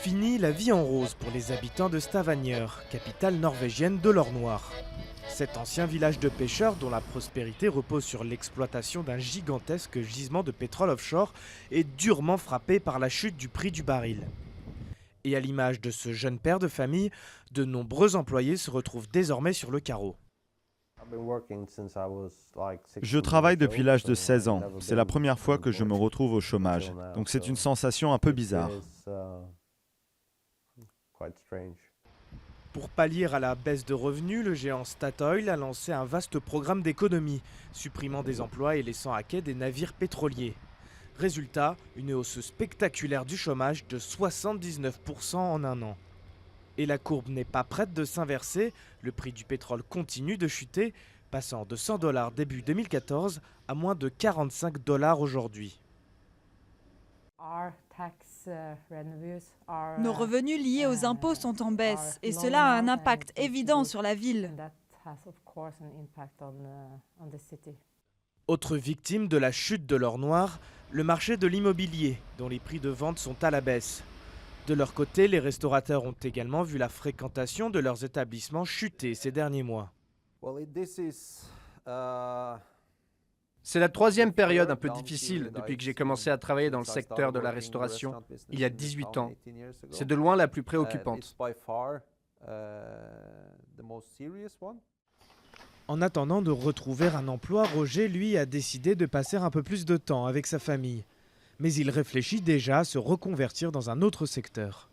Fini la vie en rose pour les habitants de Stavanger, capitale norvégienne de l'or noir. Cet ancien village de pêcheurs dont la prospérité repose sur l'exploitation d'un gigantesque gisement de pétrole offshore est durement frappé par la chute du prix du baril. Et à l'image de ce jeune père de famille, de nombreux employés se retrouvent désormais sur le carreau. Je travaille depuis l'âge de 16 ans. C'est la première fois que je me retrouve au chômage. Donc c'est une sensation un peu bizarre. Pour pallier à la baisse de revenus, le géant Statoil a lancé un vaste programme d'économie, supprimant des emplois et laissant à quai des navires pétroliers. Résultat, une hausse spectaculaire du chômage de 79% en un an. Et la courbe n'est pas prête de s'inverser, le prix du pétrole continue de chuter, passant de 100 $ début 2014 à moins de 45 $ aujourd'hui. Nos revenus liés aux impôts sont en baisse et cela a un impact évident sur la ville. Autre victime de la chute de l'or noir, le marché de l'immobilier, dont les prix de vente sont à la baisse. De leur côté, les restaurateurs ont également vu la fréquentation de leurs établissements chuter ces derniers mois. C'est la troisième période un peu difficile depuis que j'ai commencé à travailler dans le secteur de la restauration, il y a 18 ans. C'est de loin la plus préoccupante. En attendant de retrouver un emploi, Roger, lui, a décidé de passer un peu plus de temps avec sa famille. Mais il réfléchit déjà à se reconvertir dans un autre secteur.